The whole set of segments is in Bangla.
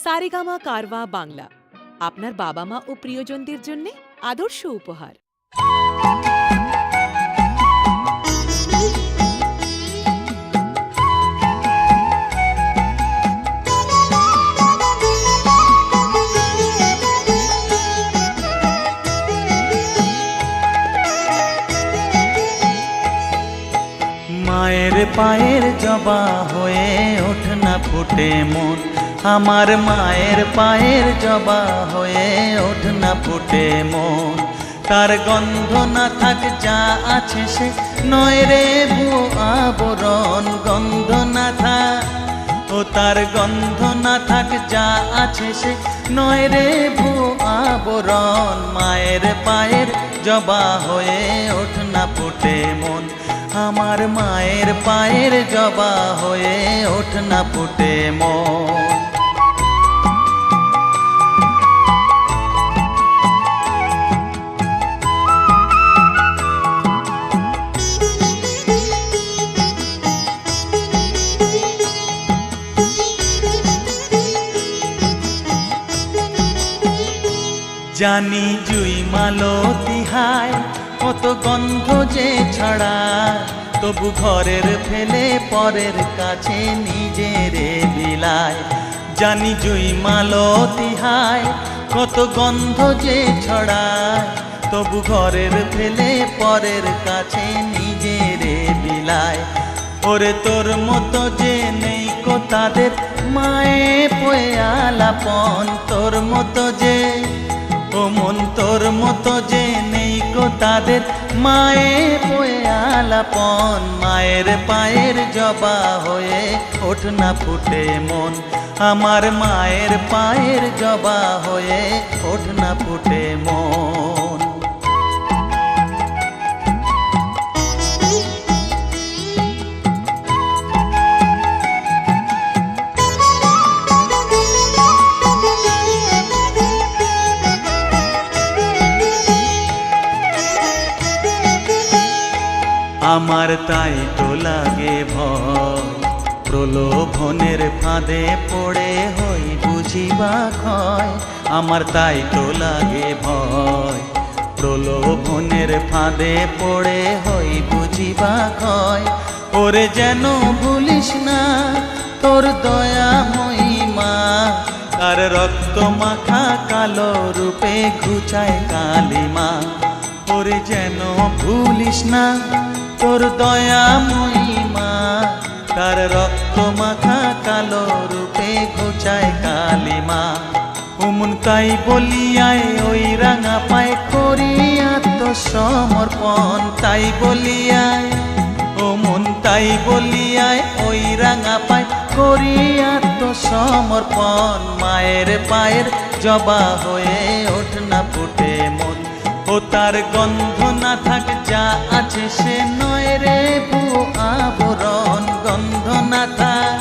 সারেগামা কারওয়া বাংলা আপনার বাবা মা ও প্রিয়জনদের জন্য আদর্শ উপহার। মায়ের পায়ের জবা হয়ে ওঠ না ফুটে মন, আমার মায়ের পায়ের জবা হয়ে ওঠ না ফুটে মন। তার গন্ধ না থাক যা আছে সে নয় রে ভুয়ো আবরণ, গন্ধ না থাক ও তার গন্ধ না থাক যা আছে সে নয় রে ভুয়ো আবরণ। মায়ের পায়ের জবা হয়ে ওঠ না ফুটে মন, আমার মায়ের পায়ের জবা হয়ে ওঠ না ফুটে মন। জানি জুই মালতী হায় কত গন্ধ যে ছড়ায়, তবু ঘরের ফেলে পরের কাছে নিজেরে বিলায়। জানি জুই মালতী হায় কত গন্ধ যে ছড়ায়, তবু ঘরের ফেলে পরের কাছে নিজেরে বিলায়। ওরে তোর মতো যে নেই কো তাদের মায়ে পয়ে আলাপন, তোর মতো যে ও মন তোর মতো যে নেই কো তাদের মায়ে পয়ে আলাপন। মায়ের পায়ের জবা হয়ে ওঠ না ফুটে মন, আমার মায়ের পায়ের জবা হয়ে ওঠ না ফুটে মন। আমার তাই তো লাগে ভয়, প্রলোভনের ফাঁদে পড়ে হই বুঝিবা ক্ষয়। আমার তাই তো লাগে ভয়, প্রলোভনের ফাঁদে পড়ে হই বুঝিবা ক্ষয়। ওরে যেন ভুলিস না তোর দয়া মহিমা, আর রক্ত মাখা কালো রূপে ঘুচায় কালিমা। ওরে যেন ভুলিস না তোর দয়া মহিমা, তার রক্ত মাখা কালো রূপে ঘুচায় কালিমা। উমন তাই বলিয়ায় ওই রাঙা পায় করি আত্মসমর্পণ, তাই বলিয়ায় ও মন তাই বলিয়ায় ওই রাঙা পায় করি আত্মসমর্পণ। মায়ের পায়ের জবা হয়ে ওঠ না ফুটে মন, ও তার গন্ধ না থাক যা আছে সে নয় রে ভুয়ো আবরণ, গন্ধ না থাক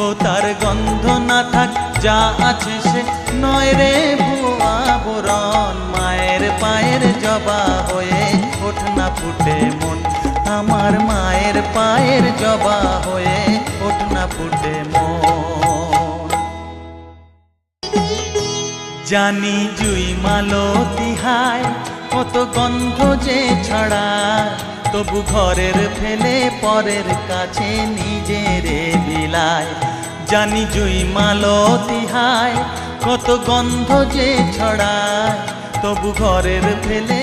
ও তার গন্ধ না থাক যা আছে সে নয় রে ভুয়ো আবরণ। মায়ের পায়ের জবা হয়ে ওঠ না ফুটে মন, আমার মায়ের পায়ের জবা হয়ে ওঠ না ফুটে মন। জানি জুই মালতী হায় কত গন্ধ যে ছড়ায়, তবু ঘরের ফেলে পরের কাছে নিজেরে বিলায়। জানি জুই মালতী হায় কত গন্ধ যে ছড়ায়, তবু ঘরের ফেলে